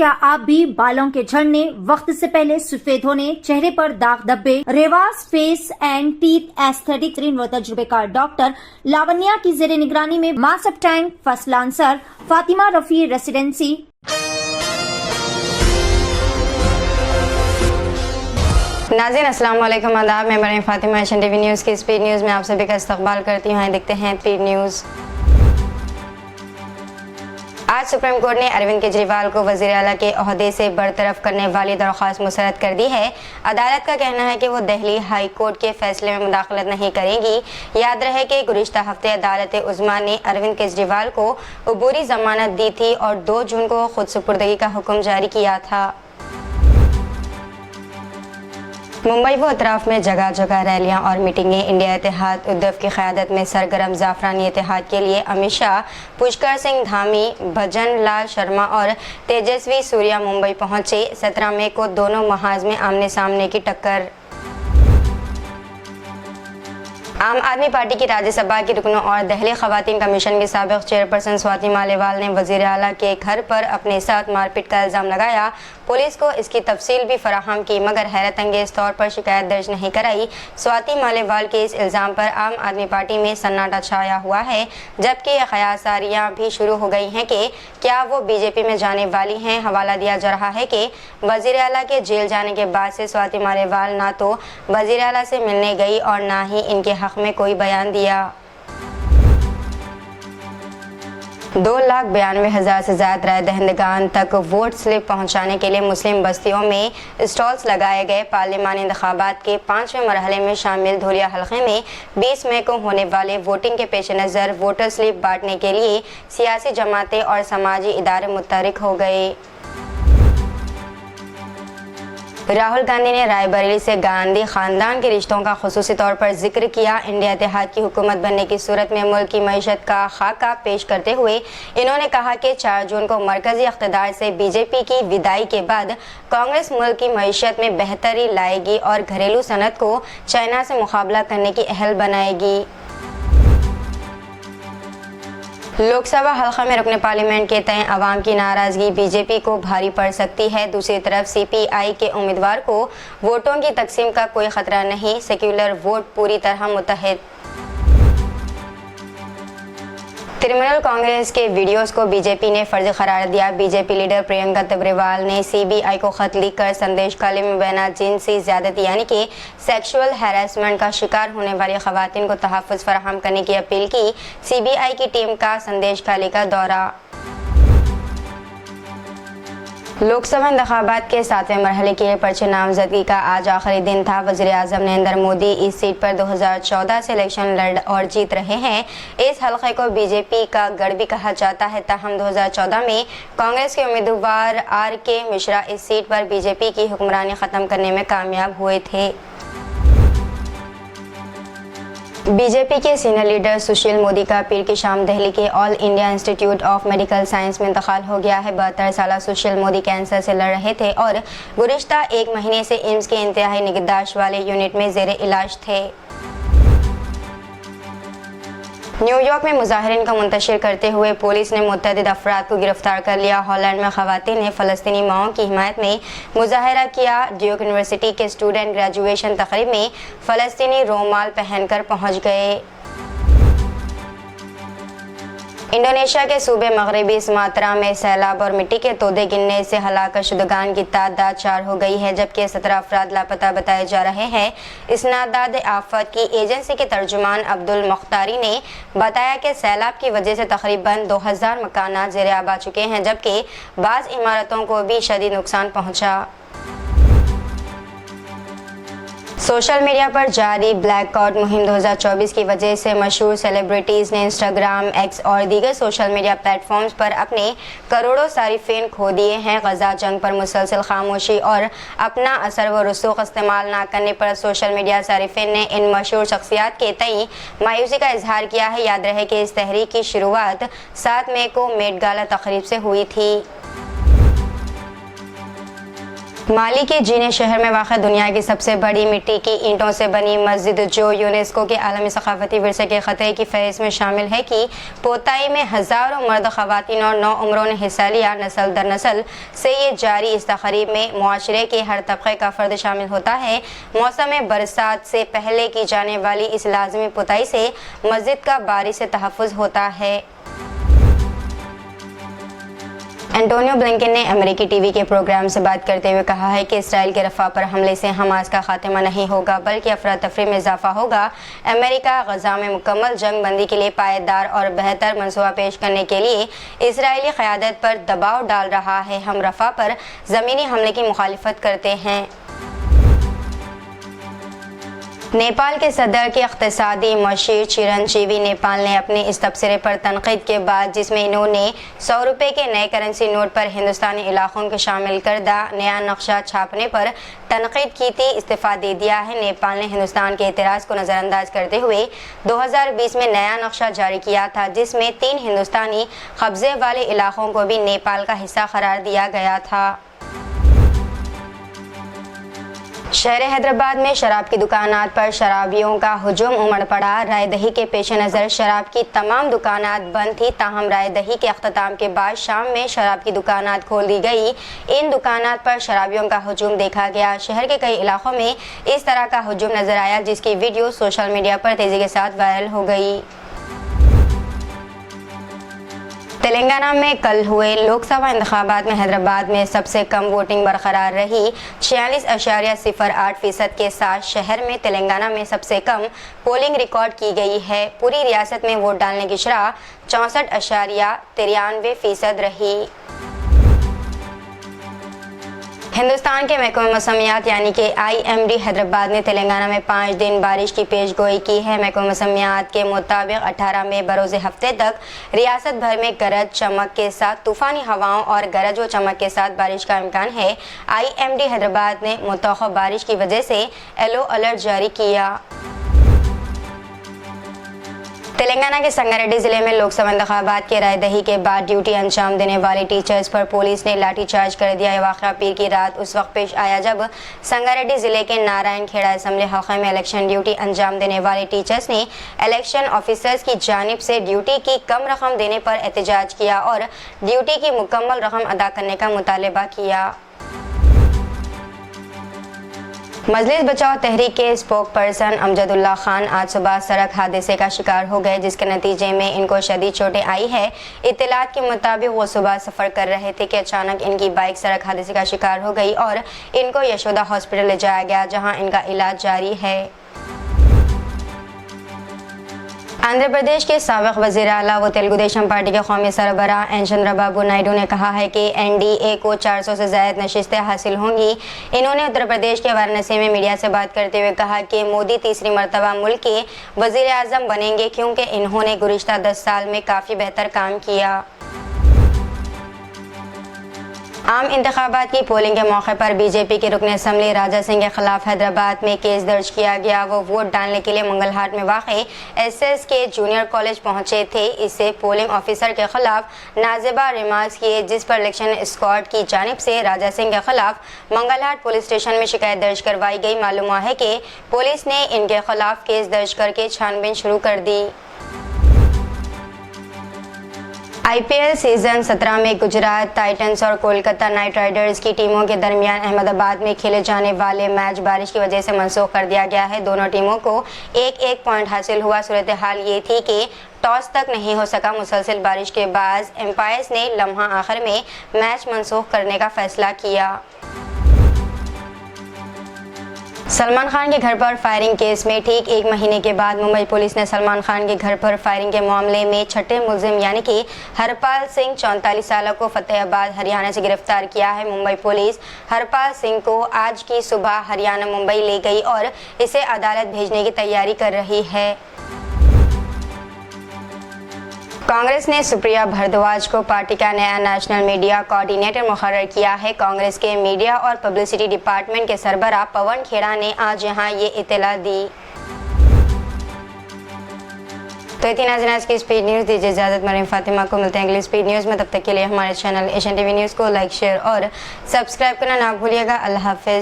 क्या आप भी बालों के झड़ने, वक्त से पहले सफेद होने, चेहरे पर दाग धब्बे, Revas face and teeth aesthetic व तजुर्बेकार डॉक्टर लावण्या की जेर निगरानी में master tank first lancer Fatima Rafi residency नाज़रीन अस्सलाम वालेकुम, आदाब। मैं बने फातिमा एशियन टीवी न्यूज़ की स्पीड न्यूज़ में आप सभी का इस्तकबाल करती हूँ। देखते हैं स्पीड न्यूज़। आज सुप्रीम कोर्ट ने अरविंद केजरीवाल को वज़ीर आला के ओहदे से बरतरफ करने वाली दरख्वास्त मुस्तरद कर दी है। अदालत का कहना है कि वो दिल्ली हाई कोर्ट के फैसले में मुदाखलत नहीं करेगी। याद रहे कि गुज़िश्ता हफ्ते अदालत उज़्मा ने अरविंद केजरीवाल को अबूरी जमानत दी थी और 2 जून को खुद सुपुर्दगी का हुक्म जारी किया था। मुंबई व अतराफ में जगह जगह रैलियां और मीटिंगें। इंडिया इत्तेहाद उद्धव की क़यादत में सरगर्म जाफरानी इत्तेहाद के लिए अमित शाह, पुष्कर सिंह धामी, भजन लाल शर्मा और तेजस्वी सूर्या मुंबई पहुंचे। 17 मई को दोनों महाज में आमने सामने की टक्कर। आम आदमी पार्टी की राज्यसभा की रुकनों और दिल्ली खवातीन कमीशन की साबिक़ चेयरपर्सन स्वाति मालीवाल ने वज़ीर आला के घर पर अपने साथ मारपीट का इल्ज़ाम लगाया। पुलिस को इसकी तफसील भी फराहम की मगर हैरत अंगेज़ तौर पर शिकायत दर्ज नहीं कराई। स्वाति मालीवाल के इस इल्ज़ाम पर आम आदमी पार्टी में सन्नाटा छाया हुआ है, जबकि क़यासारियाँ भी शुरू हो गई हैं कि क्या वो बीजेपी में जाने वाली हैं। हवाला दिया जा रहा है कि वज़ीर आला के जेल जाने के बाद से स्वाति मालीवाल ना तो वज़ीर आला से मिलने गई और ना ही इनके हक़ में कोई बयान दिया। 2,92,000 से ज़्यादा राय दहिंदगान तक वोट स्लिप पहुंचाने के लिए मुस्लिम बस्तियों में स्टॉल्स लगाए गए। पार्लिमानी इंतखाबात के 5वें मरहले में शामिल धोलिया हल्के में 20 मई को होने वाले वोटिंग के पेश नज़र वोटर स्लिप बांटने के लिए सियासी जमातें और समाजी इदारे मुतहरिक हो गए। राहुल गांधी ने रायबरेली से गांधी खानदान के रिश्तों का खुसूसी तौर पर जिक्र किया। इंडिया इत्तेहाद की हुकूमत बनने की सूरत में मुल्क की मईशत का खाका पेश करते हुए इन्होंने कहा कि 4 जून को मरकजी इख्तिदार से बीजेपी की विदाई के बाद कांग्रेस मुल्क की मईशत में बेहतरी लाएगी और घरेलू सनत को चाइना से मुकाबला करने की अहल बनाएगी। लोकसभा हल्का में रुकने पार्लियामेंट के तय अवाम की नाराजगी बीजेपी को भारी पड़ सकती है। दूसरी तरफ सीपीआई के उम्मीदवार को वोटों की तकसीम का कोई खतरा नहीं। सेक्युलर वोट पूरी तरह मुत्तहिद। तृणमूल कांग्रेस के वीडियोस को बीजेपी ने फर्जी करार दिया। बीजेपी लीडर प्रियंका तिब्रेवाल ने सीबीआई को खत लिखकर संदेश काले में बयान जिनसी ज़्यादती यानी कि सेक्सुअल हैरेसमेंट का शिकार होने वाली खवातीन को तहफ़्फ़ुज़ फराहम करने की अपील की। सीबीआई की टीम का संदेश काले का दौरा। लोकसभा इंतखाबात के 7वें मरहले के लिए पर्चे नामजदगी का आज आखिरी दिन था। वज़ीर आज़म नरेंद्र मोदी इस सीट पर 2014 से इलेक्शन लड़ और जीत रहे हैं। इस हल्के को बीजेपी का गढ़ भी कहा जाता है। ताहम 2014 में कांग्रेस के उम्मीदवार आर.के. मिश्रा इस सीट पर बीजेपी की हुक्मरानी ख़त्म करने में कामयाब हुए थे। बीजेपी के सीनियर लीडर सुशील मोदी का पीर की शाम दिल्ली के all India institute of medical science में इंतकाल हो गया है। 72 साल सुशील मोदी कैंसर से लड़ रहे थे और गुज़िश्ता 1 महीने से एम्स के इंतहाई निगहदाश्त वाले यूनिट में ज़ेर इलाज थे। न्यूयॉर्क में मुजाहिरीन को मुंतशिर करते हुए पुलिस ने मुतअद्दिद अफराद को गिरफ्तार कर लिया। हॉलैंड में खवातीन ने फ़लस्तीनी माओं की हिमायत में मुजाहरा किया। ड्यूक यूनिवर्सिटी के स्टूडेंट ग्रेजुएशन तकरीब में फ़लस्तीनी रोमाल पहनकर पहुंच गए। इंडोनेशिया के सूबे मगरबी सुमात्रा में सैलाब और मिट्टी के तोदे गिरने से हलाकत शुदगान की तादाद 4 हो गई है, जबकि 17 अफराद लापता बताए जा रहे हैं। इसनादाद आफत की एजेंसी के तर्जुमान अब्दुल मुख्तारी ने बताया कि सैलाब की वजह से तकरीबन 2000 मकानात ज़ेर आब आ चुके हैं, जबकि बाज़ इमारतों को भी शदीद नुकसान पहुँचा। सोशल मीडिया पर जारी ब्लैकआउट मुहिम 2024 की वजह से मशहूर सेलिब्रिटीज़ ने इंस्टाग्राम, एक्स और दीगर सोशल मीडिया प्लेटफॉर्म्स पर अपने करोड़ों सारिफिन खो दिए हैं। गजा जंग पर मुसलसल खामोशी और अपना असर व रसूख इस्तेमाल ना करने पर सोशल मीडिया सारिफिन ने इन मशहूर शख्सियात के तई मायूसी का इजहार किया है। याद रहे कि इस तहरीक की शुरुआत 7 मई को मेट गाला तकरीब से हुई थी। माली के जीने शहर में वाक़ दुनिया की सबसे बड़ी मिट्टी की ईंटों से बनी मस्जिद, जो यूनेस्को के आलमी सकाफती विरसे के ख़तरे की फहरिस्त में शामिल है, की पोताई में हज़ारों मर्द, ख़वातीन और नौउम्रों ने हिस्सा लिया। नस्ल दर नस्ल से ये जारी इस तक़रीब में मुआशरे के हर तबक़े का फ़र्द शामिल होता है। मौसम बरसात से पहले की जाने वाली इस लाज़मी पोताई से मस्जिद का बारिश से तहफ़्फ़ुज़ होता है। एंटोनियो ब्लिंकन ने अमेरिकी टीवी के प्रोग्राम से बात करते हुए कहा है कि इसराइल के रफ़ा पर हमले से हमास का खात्मा नहीं होगा, बल्कि अफरा तफरी में इजाफा होगा। अमेरिका गजा में मुकम्मल जंग बंदी के लिए पायदार और बेहतर मनसूबा पेश करने के लिए इसराइली क़यादत पर दबाव डाल रहा है। हम रफ़ा पर ज़मीनी हमले की मुखालिफत करते हैं। नेपाल के सदर के इक़्तिसादी मशीर चिरंजीवी नेपाल ने अपने इस तबसरे पर तनक़ीद के बाद, जिसमें इन्होंने 100 रुपये के नए करेंसी नोट पर हिंदुस्तानी इलाक़ों के शामिल करदा नया नक्शा छापने पर तनक़ीद की थी, इस्तीफ़ा दे दिया है। नेपाल ने हिंदुस्तान के एतराज़ को नज़रअंदाज करते हुए 2020 में नया नक्शा जारी किया था, जिसमें 3 हिंदुस्तानी कब्ज़े वाले इलाक़ों को भी नेपाल का हिस्सा करार दिया गया था। शहर हैदराबाद में शराब की दुकानात पर शराबियों का हुजूम उमड़ पड़ा। राय दही के पेश नज़र शराब की तमाम दुकानात बंद थी, ताहम राय दही के अख्ताम के बाद शाम में शराब की दुकानात खोल दी गई। इन दुकानात पर शराबियों का हुजूम देखा गया। शहर के कई इलाकों में इस तरह का हुजूम नजर आया, जिसकी वीडियो सोशल मीडिया पर तेजी के साथ वायरल हो गई। तेलंगाना में कल हुए लोकसभा इंतखाबात में हैदराबाद में सबसे कम वोटिंग बरकरार रही। 46.08% के साथ शहर में तेलंगाना में सबसे कम पोलिंग रिकॉर्ड की गई है। पूरी रियासत में वोट डालने की शरह 64.93% रही। हिंदुस्तान के महकमे मौसमियात यानी कि IMD हैदराबाद ने तेलंगाना में 5 दिन बारिश की पेशगोई की है। महकमे मौसमियात के मुताबिक 18 मई बरोज़ हफ्ते तक रियासत भर में गरज चमक के साथ तूफ़ानी हवाओं और गरज व चमक के साथ बारिश का इम्कान है। IMD हैदराबाद ने मुतवक्किआ बारिश की वजह से येलो अलर्ट जारी किया। तेलंगाना के संगारेड्डी जिले में लोकसभा इंतखाबात के राय दही के बाद ड्यूटी अंजाम देने वाले टीचर्स पर पुलिस ने लाठीचार्ज कर दिया। यह वाक़या पीर की रात उस वक्त पेश आया जब संगारेड्डी जिले के नारायण खेड़ा असेंबली हल्के में इलेक्शन ड्यूटी अंजाम देने वाले टीचर्स ने इलेक्शन ऑफिसर्स की जानिब से ड्यूटी की कम रकम देने पर एहतजाज किया और ड्यूटी की मुकम्मल रकम अदा करने का मुतालबा किया। मजलिस बचाओ तहरीक के स्पोक पर्सन अमजदुल्ला खान आज सुबह सड़क हादसे का शिकार हो गए, जिसके नतीजे में इनको शदीद चोटें आई है। इत्तलात के मुताबिक वो सुबह सफ़र कर रहे थे कि अचानक इनकी बाइक सड़क हादसे का शिकार हो गई और इनको यशोदा हॉस्पिटल ले जाया गया, जहां इनका इलाज जारी है। आंध्र प्रदेश के साबिक़ वज़ीर आला व तेलुगु देशम पार्टी के कौमी सरबराह एन चंद्रबाबू नायडू ने कहा है कि NDA को 400 से ज़ायद नशिस्तें हासिल होंगी। इन्होंने उत्तर प्रदेश के वाराणसी में मीडिया से बात करते हुए कहा कि मोदी तीसरी मरतबा मुल्क के वज़ीर आज़म बनेंगे, क्योंकि इन्होंने गुज़िश्ता 10 साल में काफ़ी बेहतर काम किया। आम इंतखाबात की पोलिंग के मौके पर बीजेपी के रुकन असम्बली राजा सिंह के खिलाफ हैदराबाद में केस दर्ज किया गया। वो वोट डालने के लिए मंगलहाट में वाक़े SS के जूनियर कॉलेज पहुंचे थे। इससे पोलिंग ऑफिसर के खिलाफ नाज़िबा रिमार्क्स किए, जिस पर इलेक्शन स्क्वाड की जानिब से राजा सिंह के खिलाफ मंगलहाट पुलिस स्टेशन में शिकायत दर्ज करवाई गई। मालूम हुआ है कि पुलिस ने इनके खिलाफ केस दर्ज करके छानबीन शुरू कर दी। IPL सीजन 17 में गुजरात टाइटंस और कोलकाता नाइट राइडर्स की टीमों के दरमियान अहमदाबाद में खेले जाने वाले मैच बारिश की वजह से मनसूख कर दिया गया है। दोनों टीमों को एक पॉइंट हासिल हुआ। सूरत हाल ये थी कि टॉस तक नहीं हो सका। मुसलसल बारिश के बाद एम्पायर्स ने लम्हा आखिर में मैच मनसूख करने का फैसला किया। सलमान खान के घर पर फायरिंग केस में ठीक 1 महीने के बाद मुंबई पुलिस ने सलमान खान के घर पर फायरिंग के मामले में छठे मुलजिम यानी कि हरपाल सिंह 34 साल को फतेहाबाद हरियाणा से गिरफ्तार किया है। मुंबई पुलिस हरपाल सिंह को आज की सुबह हरियाणा मुंबई ले गई और इसे अदालत भेजने की तैयारी कर रही है। कांग्रेस ने सुप्रिया भारद्वाज को पार्टी का नया नेशनल मीडिया कोऑर्डिनेटर मुकर्रर किया है। कांग्रेस के मीडिया और पब्लिसिटी डिपार्टमेंट के सरबराह पवन खेड़ा ने आज यहां ये इत्तला दी। तो इतनी नाज़रीन आज की स्पीड न्यूज़, दीजिए इजाज़त। मरीम फातिमा को मिलते हैं अगली स्पीड न्यूज़ में। तब तक के लिए हमारे चैनल एशियन टीवी न्यूज़ को लाइक, शेयर और सब्सक्राइब करना ना भूलिएगा। अल्लाह हाफिज़।